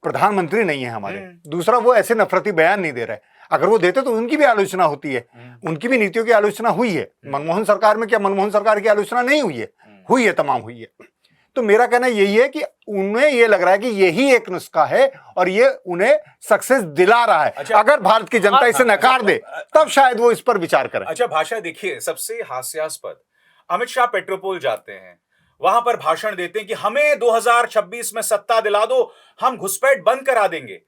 S3: प्रधानमंत्री नहीं है हमारे, दूसरा वो ऐसे नफरती बयान नहीं दे रहे। अगर वो देते तो उनकी भी आलोचना होती है, उनकी भी नीतियों की आलोचना हुई है। मनमोहन सरकार में क्या मनमोहन सरकार की आलोचना नहीं हुई है? हुई है, तमाम हुई है। तो मेरा कहना यही है कि उन्हें ये लग रहा है कि यही एक नुस्खा है और ये उन्हें सक्सेस दिला रहा है।
S1: अच्छा,
S3: अगर भारत की जनता इसे नकार दे तब शायद वो इस पर विचार करें।
S1: अच्छा भाषा, देखिए सबसे हास्यास्पद, अमित शाह पेट्रोपोल जाते हैं, वहां पर भाषण देते हैं कि हमें 2026 में सत्ता दिला दो, हम घुसपैठ बंद करा देंगे।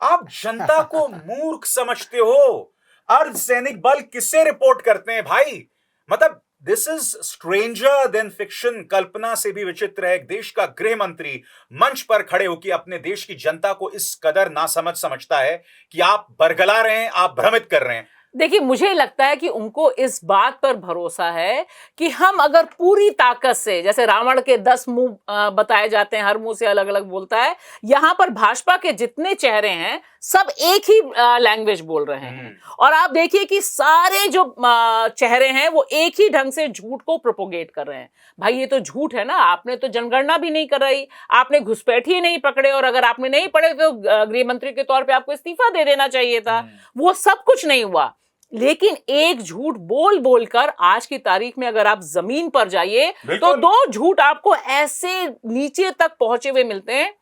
S1: आप जनता को मूर्ख समझते हो। अर्धसैनिक बल किससे रिपोर्ट करते हैं भाई? मतलब this is stranger than fiction. कल्पना से भी विचित्र है, एक देश का गृह मंत्री मंच पर खड़े होकर अपने देश की जनता को इस कदर नासमझ समझता है कि आप बरगला रहे हैं, आप भ्रमित कर रहे हैं।
S2: देखिए, मुझे लगता है कि उनको इस बात पर भरोसा है कि हम अगर पूरी ताकत से, जैसे रावण के 10 मुंह बताए जाते हैं, हर मुंह से अलग अलग बोलता है, यहां पर भाजपा के जितने चेहरे हैं सब एक ही लैंग्वेज बोल रहे हैं। और आप देखिए कि सारे जो चेहरे हैं वो एक ही ढंग से झूठ को प्रोपोगेट कर रहे हैं। भाई ये तो झूठ है ना, आपने तो जनगणना भी नहीं कराई, आपने घुसपैठी नहीं पकड़े, और अगर आपने नहीं पढ़े तो गृह मंत्री के तौर पे आपको इस्तीफा दे देना चाहिए था। वो सब कुछ नहीं हुआ। लेकिन एक झूठ बोल बोलकर आज की तारीख में अगर आप जमीन पर जाइए तो 2 झूठ आपको ऐसे नीचे तक पहुंचे हुए मिलते हैं,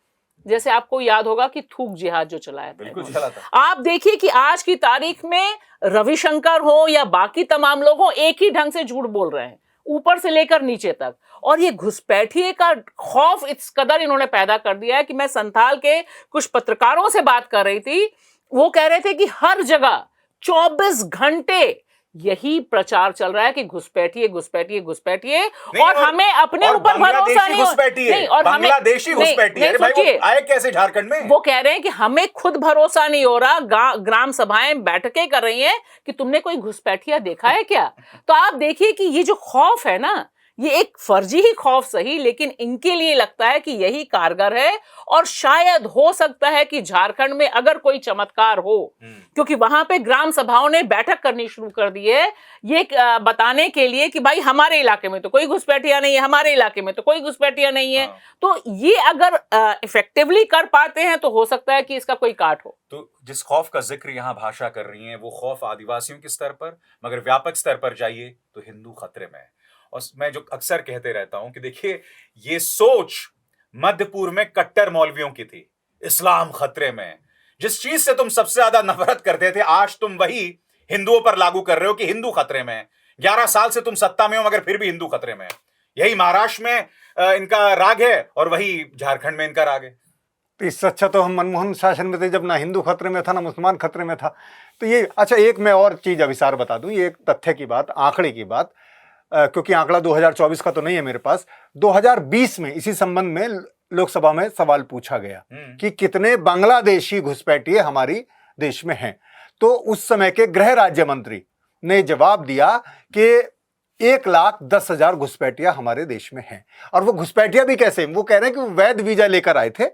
S2: जैसे आपको याद होगा कि थूक जिहाद जो चलाया था,
S1: बिल्कुल चला था।
S2: आप देखिए कि आज की तारीख में रविशंकर हो या बाकी तमाम लोग हो, एक ही ढंग से झूठ बोल रहे हैं, ऊपर से लेकर नीचे तक। और ये घुसपैठिए का खौफ इस कदर इन्होंने पैदा कर दिया है कि मैं संथाल के कुछ पत्रकारों से बात कर रही थी, वो कह रहे थे कि हर जगह 24 घंटे यही प्रचार चल रहा है कि घुसपैठिए घुसपैठिए घुसपैठिए, और हमें अपने ऊपर भरोसा नहीं
S1: और बांग्लादेशी घुसपैठी है। भाई वो आए कैसे झारखंड में?
S2: वो कह रहे हैं कि हमें खुद भरोसा नहीं हो रहा, ग्राम सभाएं बैठकें कर रही हैं कि तुमने कोई घुसपैठिया देखा है क्या? तो आप देखिए कि ये जो खौफ है ना, ये एक फर्जी ही खौफ सही, लेकिन इनके लिए लगता है कि यही कारगर है। और शायद हो सकता है कि झारखंड में अगर कोई चमत्कार हो, क्योंकि वहां पे ग्राम सभाओं ने बैठक करनी शुरू कर दी है, ये बताने के लिए कि भाई हमारे इलाके में तो कोई घुसपैठिया नहीं है, हमारे इलाके में तो कोई घुसपैठिया नहीं है। तो ये अगर इफेक्टिवली कर पाते हैं तो हो सकता है कि इसका कोई काट हो।
S1: तो जिस खौफ का जिक्र यहाँ भाषा कर रही है, वो खौफ आदिवासियों के स्तर पर, मगर व्यापक स्तर पर जाइए तो हिंदू खतरे में है। और मैं जो अक्सर कहते रहता हूं कि देखिए, ये सोच मध्य पूर्व में कट्टर मौलवियों की थी, इस्लाम खतरे में। जिस चीज से तुम सबसे ज्यादा नफरत करते थे, आज तुम वही हिंदुओं पर लागू कर रहे हो कि हिंदू खतरे में। 11 साल से तुम सत्ता में हो मगर फिर भी हिंदू खतरे में। यही महाराष्ट्र में इनका राग है और वही झारखंड में इनका राग है।
S3: तो इससे अच्छा तो हम मनमोहन शासन में थे, जब ना हिंदू खतरे में था ना मुसलमान खतरे में था। तो ये अच्छा, एक मैं और चीज अभिसार बता दूं, ये एक तथ्य की बात, आंकड़े की बात, क्योंकि आंकड़ा 2024 का तो नहीं है मेरे पास। 2020 में इसी संबंध में लोकसभा में सवाल पूछा गया कि कितने बांग्लादेशी घुसपैठिए हमारी देश में हैं। तो उस समय के गृह राज्य मंत्री ने जवाब दिया कि 1,10,000 घुसपैठिया हमारे देश में हैं। और वो घुसपैठिया भी कैसे, वो कह रहे हैं कि वो वैध वीजा लेकर आए थे,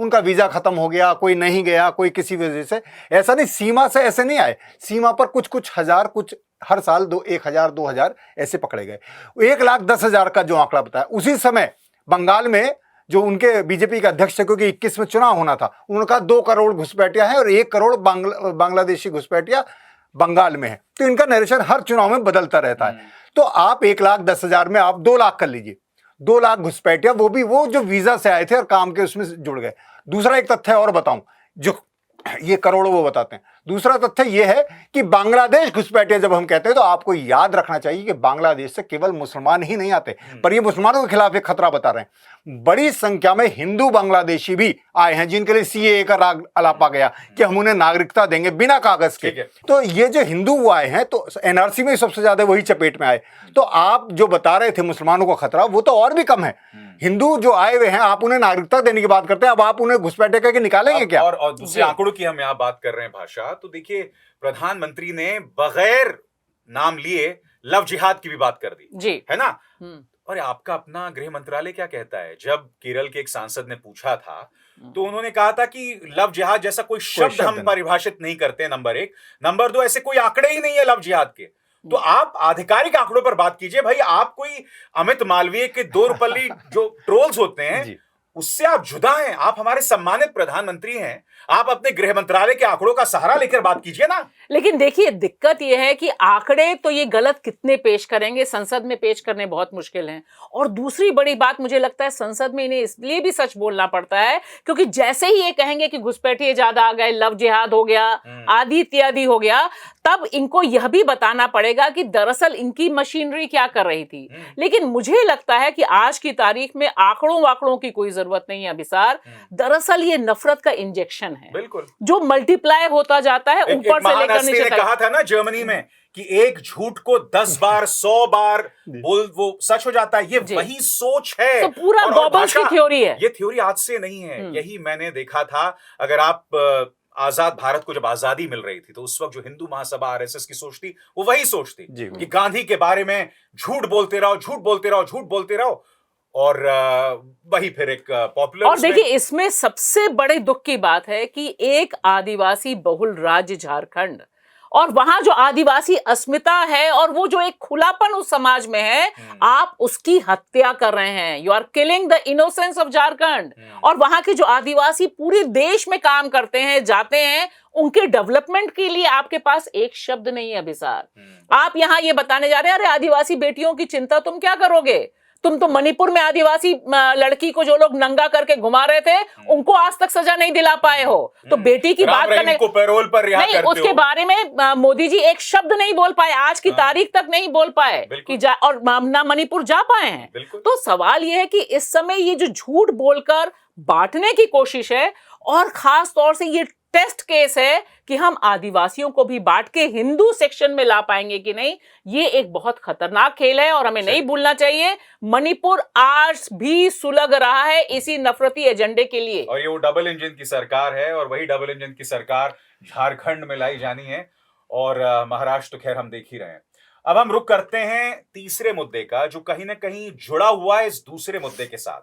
S3: उनका वीजा खत्म हो गया, कोई नहीं गया, कोई किसी वजह से। ऐसा नहीं, सीमा से ऐसे नहीं आए, सीमा पर कुछ हजार, कुछ हर साल 1,000 2,000 ऐसे पकड़े गए। 1,10,000 का जो आंकड़ा बताया, उसी समय बंगाल में जो उनके बीजेपी के अध्यक्ष थे, क्योंकि 21 में चुनाव होना था, उन्होंने कहा 2 करोड़ घुसपैठिया है और 1 करोड़ बांग्लादेशी घुसपैठिया बंगाल में है। तो इनका नरेशन हर चुनाव में बदलता रहता है। तो आप 1,10,000 में आप 2 लाख कर लीजिए, 2 लाख घुसपैठिया, वो भी वो जो वीजा से आए थे और काम के उसमें जुड़ गए। दूसरा एक तथ्य और बताऊं, जो ये करोड़ों वो बताते हैं, दूसरा तथ्य ये है कि बांग्लादेश घुसपैठिया जब हम कहते हैं तो आपको याद रखना चाहिए कि बांग्लादेश से केवल मुसलमान ही नहीं आते, पर ये मुसलमानों के खिलाफ एक खतरा बता रहे हैं। बड़ी संख्या में हिंदू बांग्लादेशी भी आए हैं, जिनके लिए सीएए का राग अलापा गया कि हम उन्हें नागरिकता देंगे बिना कागज के। तो ये जो हिंदू वो आए हैं, तो एनआरसी में सबसे ज्यादा वही चपेट में आए। तो आप जो बता रहे थे मुसलमानों का खतरा, वो तो और भी कम है। हिंदू जो आए हुए हैं, आप उन्हें नागरिकता देने की बात करते हैं, अब आप उन्हें घुसपैठे करके निकालेंगे क्या?
S1: और दूसरे आंकड़ों की हम यहाँ बात कर रहे हैं भाषा, तो देखिए प्रधानमंत्री ने बगैर नाम लिए लव जिहाद की भी बात कर दी
S2: जी,
S1: है ना। और आपका अपना गृह मंत्रालय क्या कहता है? जब केरल के एक सांसद ने पूछा था तो उन्होंने कहा था कि लव जिहाद जैसा कोई शब्द हम परिभाषित नहीं करते, नंबर 1। नंबर 2, ऐसे कोई आंकड़े ही नहीं है लव जिहाद के। तो आप आधिकारिक आंकड़ों पर बात कीजिए भाई। आप कोई अमित मालवीय के 2 रुपये जो ट्रोल्स होते हैं उससे आप जुदा हैं। आप हमारे सम्मानित प्रधानमंत्री हैं, आप अपने गृह मंत्रालय के आंकड़ों का सहारा लेकर बात कीजिए ना।
S2: लेकिन देखिए दिक्कत यह है कि आंकड़े तो ये गलत कितने पेश करेंगे, संसद में पेश करने बहुत मुश्किल हैं। और दूसरी बड़ी बात मुझे लगता है संसद में इन्हें इसलिए भी सच बोलना पड़ता है क्योंकि जैसे ही ये कहेंगे कि घुसपैठिए ज्यादा आ गए, लव जिहाद हो गया, आदि इत्यादि हो गया, तब इनको यह भी बताना पड़ेगा कि दरअसल इनकी मशीनरी क्या कर रही थी। लेकिन मुझे लगता है कि आज की तारीख में आंकड़ों वाकड़ों की कोई जरूरत नहीं है अभिसार। दरअसल ये नफरत का इंजेक्शन है,
S1: बिल्कुल, जो
S2: मल्टीप्लाई होता जाता है ऊपर से लेकर नीचे तक।
S1: कहा था ना जर्मनी में कि एक झूठ को 10 बार 100 बार बोल वो सच हो जाता है। ये वही सोच है।
S2: तो पूरा गॉबल्स की थ्योरी है।
S1: ये थ्योरी आज से नहीं है, यही मैंने देखा था। अगर आप आजाद भारत को जब आजादी मिल रही थी तो उस वक्त जो हिंदू महासभा आरएसएस की सोच थी वो वही सोच थी कि गांधी के बारे में झूठ बोलते रहो, झूठ बोलते रहो, झूठ बोलते रहो। और वही फिर एक पॉपुलर।
S2: और देखिए इसमें सबसे बड़े दुख की बात है कि एक आदिवासी बहुल राज्य झारखंड और वहां जो आदिवासी अस्मिता है और वो जो एक खुलापन उस समाज में है, आप उसकी हत्या कर रहे हैं। You are killing the innocence of Jharkhand. और वहां के जो आदिवासी पूरे देश में काम करते हैं, जाते हैं, उनके डेवलपमेंट के लिए आपके पास एक शब्द नहीं है अभिसार। आप यहां ये बताने जा रहे हैं अरे आदिवासी बेटियों की चिंता तुम क्या करोगे? तुम तो मणिपुर में आदिवासी लड़की को जो लोग नंगा करके घुमा रहे थे उनको आज तक सजा नहीं दिला पाए हो। तो बेटी की बात करने
S1: को पैरोल पर रिहा
S2: नहीं, उसके बारे में मोदी जी एक शब्द नहीं बोल पाए, आज की तारीख तक नहीं बोल पाए कि और ना मणिपुर जा पाए हैं। तो सवाल यह है कि इस समय ये जो झूठ बोलकर बांटने की कोशिश है और खास तौर से ये टेस्ट केस है कि हम आदिवासियों को भी बांट के हिंदू सेक्शन में ला पाएंगे कि नहीं, ये एक बहुत खतरनाक खेल है और हमें नहीं भूलना चाहिए मणिपुर आज भी सुलग रहा है इसी नफरती एजेंडे के लिए।
S1: और ये वो डबल इंजन की सरकार है और वही डबल इंजन की सरकार झारखंड में लाई जानी है और महाराष्ट्र तो खैर हम देख ही रहे हैं। अब हम रुक करते हैं तीसरे मुद्दे का जो कहीं ना कहीं जुड़ा हुआ है इस दूसरे मुद्दे के साथ,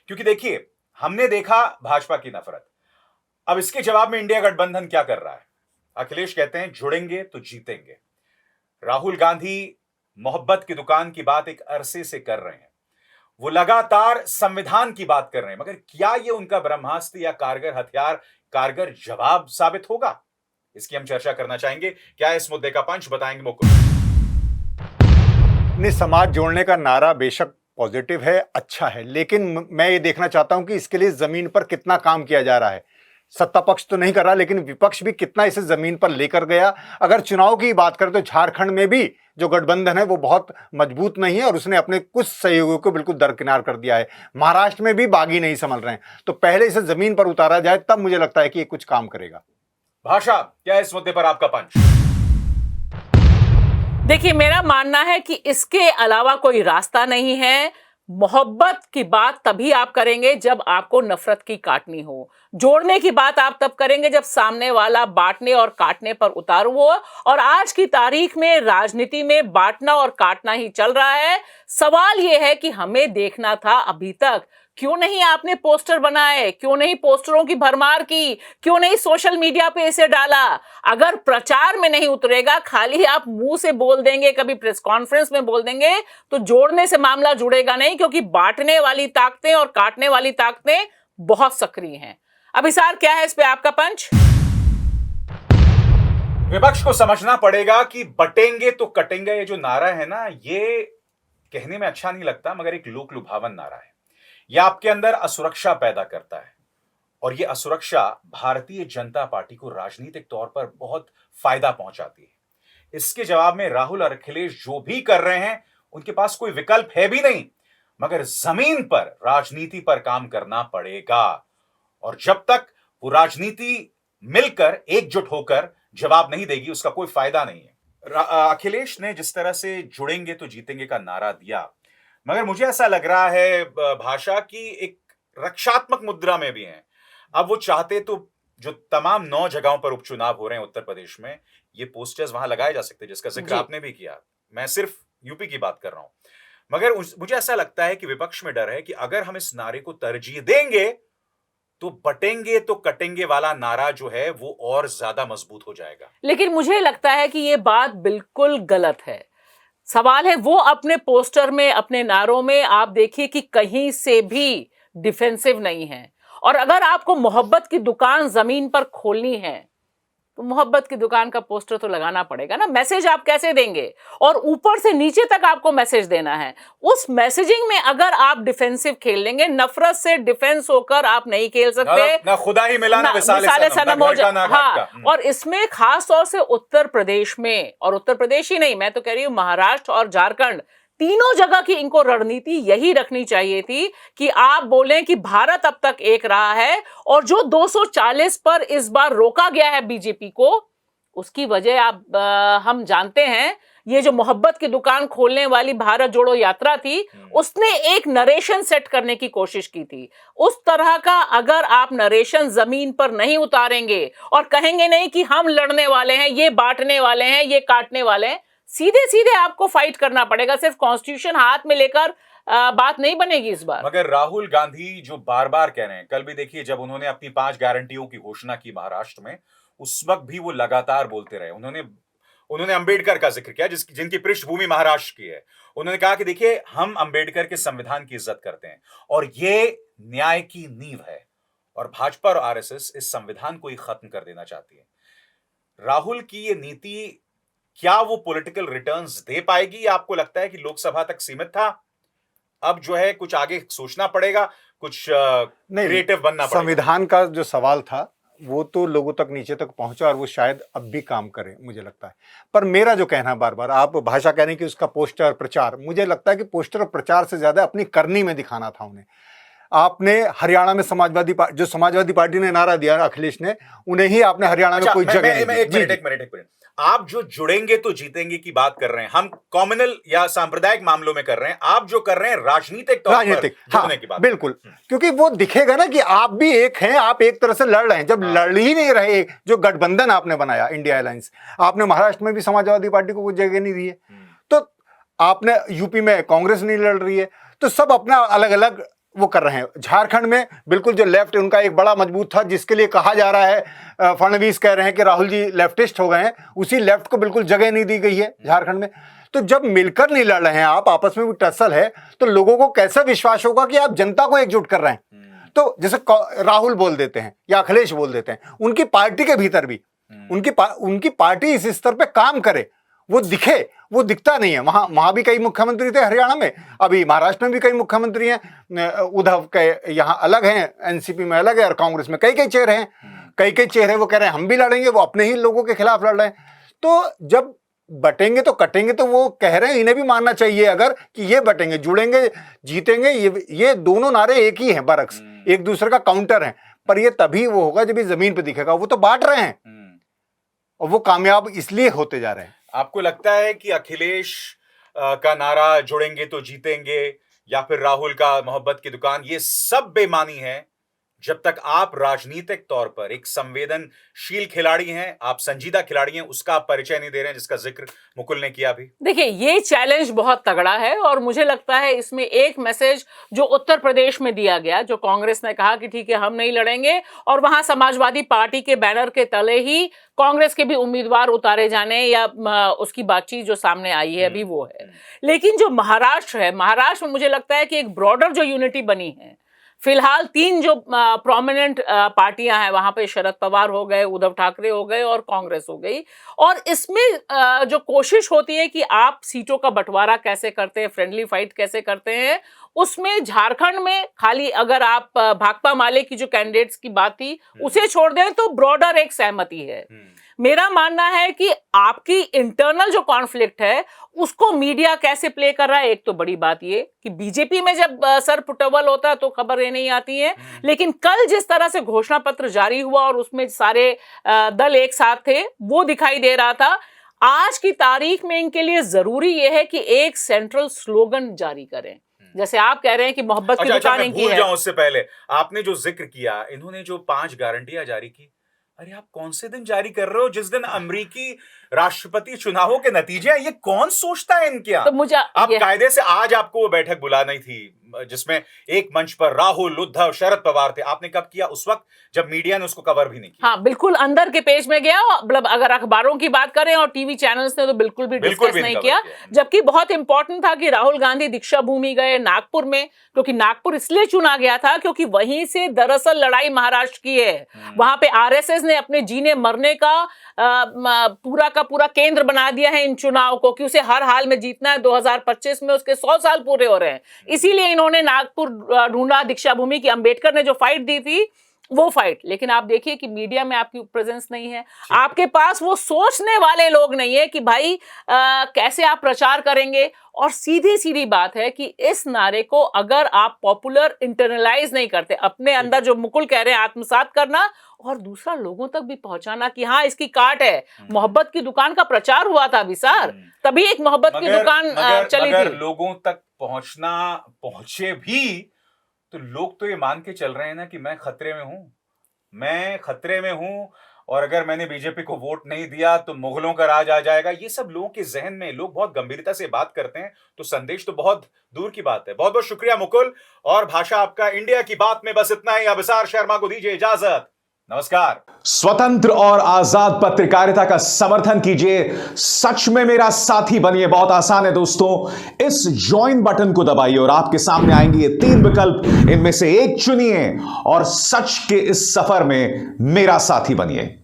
S1: क्योंकि देखिए हमने देखा भाजपा की नफरत, अब इसके जवाब में इंडिया गठबंधन क्या कर रहा है? अखिलेश कहते हैं जुड़ेंगे तो जीतेंगे। राहुल गांधी मोहब्बत की दुकान की बात एक अरसे से कर रहे हैं, वो लगातार संविधान की बात कर रहे हैं, मगर क्या ये उनका ब्रह्मास्त्र या कारगर हथियार कारगर जवाब साबित होगा? इसकी हम चर्चा करना चाहेंगे। क्या इस मुद्दे का पंच बताएंगे मुकुल?
S3: समाज जोड़ने का नारा बेशक पॉजिटिव है, अच्छा है, लेकिन मैं ये देखना चाहता हूं कि इसके लिए जमीन पर कितना काम किया जा रहा है। सत्ता पक्ष तो नहीं कर रहा, लेकिन विपक्ष भी कितना इसे जमीन पर लेकर गया। अगर चुनाव की बात करें तो झारखंड में भी जो गठबंधन है वो बहुत मजबूत नहीं है और उसने अपने कुछ सहयोगियों को बिल्कुल दरकिनार कर दिया है। महाराष्ट्र में भी बागी नहीं संभल रहे हैं। तो पहले इसे जमीन पर उतारा जाए, तब मुझे लगता है कि ये कुछ काम करेगा।
S1: भाषा, क्या इस मुद्दे पर आपका पंच?
S2: देखिए मेरा मानना है कि इसके अलावा कोई रास्ता नहीं है। मोहब्बत की बात तभी आप करेंगे जब आपको नफरत की काटनी हो। जोड़ने की बात आप तब करेंगे जब सामने वाला बांटने और काटने पर उतारू हो। और आज की तारीख में राजनीति में बांटना और काटना ही चल रहा है। सवाल यह है कि हमें देखना था अभी तक क्यों नहीं आपने पोस्टर बनाए, क्यों नहीं पोस्टरों की भरमार की, क्यों नहीं सोशल मीडिया पे इसे डाला। अगर प्रचार में नहीं उतरेगा, खाली आप मुंह से बोल देंगे, कभी प्रेस कॉन्फ्रेंस में बोल देंगे, तो जोड़ने से मामला जुड़ेगा नहीं, क्योंकि बांटने वाली ताकतें और काटने वाली ताकतें बहुत सक्रिय हैं। अभिसार, क्या है इस पे आपका पंच?
S1: विपक्ष को समझना पड़ेगा कि बटेंगे तो कटेंगे ये जो नारा है ना, ये कहने में अच्छा नहीं लगता, मगर एक लोक लुभावन नारा है। यह आपके अंदर असुरक्षा पैदा करता है, और यह असुरक्षा भारतीय जनता पार्टी को राजनीतिक तौर पर बहुत फायदा पहुंचाती है। इसके जवाब में राहुल और अखिलेश जो भी कर रहे हैं, उनके पास कोई विकल्प है भी नहीं, मगर जमीन पर राजनीति पर काम करना पड़ेगा। और जब तक वो राजनीति मिलकर एकजुट होकर जवाब नहीं देगी, उसका कोई फायदा नहीं है। अखिलेश ने जिस तरह से जुड़ेंगे तो जीतेंगे का नारा दिया, मगर मुझे ऐसा लग रहा है भाषा की एक रक्षात्मक मुद्रा में भी है। अब वो चाहते तो जो तमाम 9 जगहों पर उपचुनाव हो रहे हैं उत्तर प्रदेश में, ये पोस्टर्स वहां लगाए जा सकते हैं, जिसका जिक्र आपने भी किया। मैं सिर्फ यूपी की बात कर रहा हूं, मगर मुझे ऐसा लगता है कि विपक्ष में डर है कि अगर हम इस नारे को तरजीह देंगे तो बटेंगे तो कटेंगे वाला नारा जो है वो और ज्यादा मजबूत हो जाएगा।
S2: लेकिन मुझे लगता है कि ये बात बिल्कुल गलत है। सवाल है वो अपने पोस्टर में, अपने नारों में आप देखिए कि कहीं से भी डिफेंसिव नहीं है। और अगर आपको मोहब्बत की दुकान जमीन पर खोलनी है तो मोहब्बत की दुकान का पोस्टर तो लगाना पड़ेगा ना। मैसेज आप कैसे देंगे? और ऊपर से नीचे तक आपको मैसेज देना है। उस मैसेजिंग में अगर आप डिफेंसिव खेल लेंगे, नफरत से डिफेंस होकर आप नहीं खेल सकते।
S1: ना खुदा ही मिला ना
S2: मिसाले सनम हो जाए। हाँ, और इसमें खास तौर से उत्तर प्रदेश में, और उत्तर प्रदेश ही नहीं, मैं तो कह रही हूं महाराष्ट्र और झारखंड, तीनों जगह की इनको रणनीति यही रखनी चाहिए थी कि आप बोलें कि भारत अब तक एक रहा है, और जो 240 पर इस बार रोका गया है बीजेपी को, उसकी वजह हम जानते हैं। ये जो मोहब्बत की दुकान खोलने वाली भारत जोड़ो यात्रा थी, उसने एक नरेशन सेट करने की कोशिश की थी। उस तरह का अगर आप नरेशन जमीन पर नहीं उतारेंगे और कहेंगे नहीं कि हम लड़ने वाले हैं, ये बांटने वाले हैं, ये काटने वाले हैं, सीधे सीधे आपको फाइट करना पड़ेगा। सिर्फ कॉन्स्टिट्यूशन हाथ में लेकर बात नहीं बनेगी इस बार।
S1: मगर राहुल गांधी जो बार बार कह रहे हैं, कल भी देखिए जब उन्होंने अपनी 5 गारंटियों की घोषणा की महाराष्ट्र में, उस वक्त भी वो लगातार बोलते रहे। उन्होंने अंबेडकर का जिक्र किया, जिनकी पृष्ठभूमि महाराष्ट्र की है। उन्होंने कहा कि देखिए, हम अंबेडकर के संविधान की इज्जत करते हैं और ये न्याय की नींव है, और भाजपा और आरएसएस इस संविधान को ही खत्म कर देना चाहती है। राहुल की ये नीति, क्या वो पॉलिटिकल रिटर्न्स दे पाएगी? आपको लगता है कि लोकसभा तक सीमित था, अब जो है कुछ आगे सोचना पड़ेगा, कुछ क्रिएटिव बनना पड़ेगा?
S3: संविधान का जो सवाल था वो तो लोगों तक, नीचे तक पहुंचा, और वो शायद अब भी काम करे, मुझे लगता है। पर मेरा जो कहना, बार बार आप भाषा कह रहे हैं कि उसका पोस्टर प्रचार, मुझे लगता है कि पोस्टर और प्रचार से ज्यादा अपनी करनी में दिखाना था उन्हें। आपने हरियाणा में जो समाजवादी पार्टी ने नारा दिया अखिलेश ने, उन्हें ही आपने हरियाणा में कोई जगह नहीं दी।
S1: एक मिनट। आप जो जुड़ेंगे तो जीतेंगे की बात कर रहे हैं, हम कॉम्युनल या सांप्रदायिक मामलों में कर रहे हैं, आप जो कर रहे हैं राजनीतिक तौर पर जुड़ने की बात।
S3: बिल्कुल, क्योंकि वो दिखेगा ना कि आप भी एक हैं, आप एक तरह से लड़ रहे हैं। जब लड़ ही नहीं रहे, जो गठबंधन आपने बनाया इंडिया अलायंस, आपने महाराष्ट्र में भी समाजवादी पार्टी को कोई जगह नहीं दी है, तो आपने यूपी में कांग्रेस नहीं लड़ रही है, तो सब अपना अलग अलग वो कर रहे हैं। झारखंड में बिल्कुल जो लेफ्ट उनका एक बड़ा मजबूत था, जिसके लिए कहा जा रहा है, फडणवीस कह रहे हैं कि राहुल जी लेफ्टिस्ट हो गए हैं, उसी लेफ्ट को बिल्कुल जगह नहीं दी गई है झारखंड में। तो जब मिलकर नहीं लड़ रहे हैं आप, आपस में भी टसल है, तो लोगों को कैसा विश्वास होगा कि आप जनता को एकजुट कर रहे हैं? तो जैसे राहुल बोल देते हैं या अखिलेश बोल देते हैं, उनकी पार्टी के भीतर भी उनकी पार्टी इस स्तर पे काम करे, वो दिखे, वो दिखता नहीं है। वहां भी कई मुख्यमंत्री थे हरियाणा में, अभी महाराष्ट्र में भी कई मुख्यमंत्री हैं। उद्धव के यहाँ अलग हैं, एनसीपी में अलग है, और कांग्रेस में कई चेहरे हैं, कई चेहरे वो कह रहे हैं हम भी लड़ेंगे, वो अपने ही लोगों के खिलाफ लड़ रहे हैं। तो जब बटेंगे तो कटेंगे, तो वो कह रहे हैं, इन्हें भी मानना चाहिए अगर कि ये बटेंगे, जुड़ेंगे, जीतेंगे, ये दोनों नारे एक ही हैं, बरक्स एक दूसरे का काउंटर है। पर ये तभी वो होगा जब ये जमीन पे दिखेगा। वो तो बांट रहे हैं और वो कामयाब इसलिए होते जा रहे हैं।
S1: आपको लगता है कि अखिलेश का नारा जुड़ेंगे तो जीतेंगे, या फिर राहुल का मोहब्बत की दुकान, ये सब बेमानी है जब तक आप राजनीतिक तौर पर एक संवेदनशील खिलाड़ी हैं, आप संजीदा खिलाड़ी हैं, उसका आप परिचय नहीं दे रहे हैं, जिसका जिक्र मुकुल ने किया अभी।
S2: देखिए, ये चैलेंज बहुत तगड़ा है और मुझे लगता है इसमें एक मैसेज जो उत्तर प्रदेश में दिया गया, जो कांग्रेस ने कहा कि ठीक है हम नहीं लड़ेंगे, और वहां समाजवादी पार्टी के बैनर के तले ही कांग्रेस के भी उम्मीदवार उतारे जाने या उसकी बातचीत जो सामने आई है अभी वो है। लेकिन जो महाराष्ट्र है, महाराष्ट्र में मुझे लगता है कि एक ब्रॉडर जो यूनिटी बनी है, फिलहाल 3 जो प्रोमिनेंट पार्टियां हैं वहां पे, शरद पवार हो गए, उद्धव ठाकरे हो गए और कांग्रेस हो गई, और इसमें जो कोशिश होती है कि आप सीटों का बंटवारा कैसे करते हैं, फ्रेंडली फाइट कैसे करते हैं, उसमें झारखंड में खाली अगर आप भाकपा माले की जो कैंडिडेट्स की बात थी उसे छोड़ दें तो ब्रॉडर एक सहमति है। मेरा मानना है कि आपकी इंटरनल जो कॉन्फ्लिक्ट है उसको मीडिया कैसे प्ले कर रहा है। एक तो बड़ी बात ये कि बीजेपी में जब सर पुटवल होता है तो खबरें नहीं आती हैं, लेकिन कल जिस तरह से घोषणा पत्र जारी हुआ और उसमें सारे दल एक साथ थे, वो दिखाई दे रहा था। आज की तारीख में इनके लिए जरूरी यह है कि एक सेंट्रल स्लोगन जारी करें, जैसे आप कह रहे हैं कि मोहब्बत की दुकान इनकी है।
S1: उससे पहले आपने जो जिक्र किया, इन्होंने जो 5 गारंटियां जारी की, अरे आप कौन से दिन जारी कर रहे हो? जिस दिन अमेरिकी राष्ट्रपति चुनावों के नतीजे हैं। ये कौन सोचता है इनके यहाँ?
S2: तो मुझे
S1: आप कायदे से आज आपको वो बैठक बुलानी थी जिसमें एक मंच पर राहुल, उद्धव, शरद पवार थे। आपने कब किया? उस वक्त जब मीडिया ने उसको कवर भी नहीं किया।
S2: हाँ, बिल्कुल अंदर के पेज में गया। मतलब अगर अखबारों की बात करें और टीवी चैनल्स ने तो बिल्कुल भी डिस्कस नहीं किया। जबकि बहुत इंपॉर्टेंट था कि राहुल गांधी दीक्षा भूमि गए नागपुर में, क्योंकि नागपुर इसलिए चुना गया था क्योंकि वहीं से दरअसल लड़ाई महाराष्ट्र की है। वहां पे आरएसएस ने अपने जीने मरने का पूरा का पूरा केंद्र बना दिया है इन चुनाव को, कि उसे हर हाल में जीतना है। 2025 में उसके 100 साल पूरे हो रहे हैं, इसीलिए इन्होंने नागपुर ढूंढा दीक्षा भूमि की। अंबेडकर ने जो फाइट दी थी वो फाइट, लेकिन आप देखिए कि मीडिया में आपकी प्रेजेंस नहीं है, आपके पास वो सोचने वाले लोग नहीं है कि भाई कैसे आप प्रचार करेंगे। और सीधी सीधी बात है कि इस नारे को अगर आप पॉपुलर इंटरनलाइज नहीं करते, अपने अंदर जो मुकुल कह रहे हैं आत्मसात करना और दूसरा लोगों तक भी पहुंचाना कि हाँ इसकी काट है। मोहब्बत की दुकान का प्रचार हुआ था अभी सर, तभी एक मोहब्बत की दुकान चली थी।
S1: लोगों तक पहुंचे भी तो लोग तो ये मान के चल रहे हैं ना कि मैं खतरे में हूं, और अगर मैंने बीजेपी को वोट नहीं दिया तो मुगलों का राज आ जाएगा। ये सब लोगों के जहन में, लोग बहुत गंभीरता से बात करते हैं, तो संदेश तो बहुत दूर की बात है। बहुत बहुत शुक्रिया मुकुल, और भाषा आपका इंडिया की बात में बस इतना ही। अभिसार शर्मा को दीजिए इजाजत, नमस्कार।
S4: स्वतंत्र और आजाद पत्रकारिता का समर्थन कीजिए, सच में मेरा साथी बनिए। बहुत आसान है दोस्तों, इस ज्वाइन बटन को दबाइए और आपके सामने आएंगे ये 3 विकल्प, इनमें से एक चुनिए और सच के इस सफर में मेरा साथी बनिए।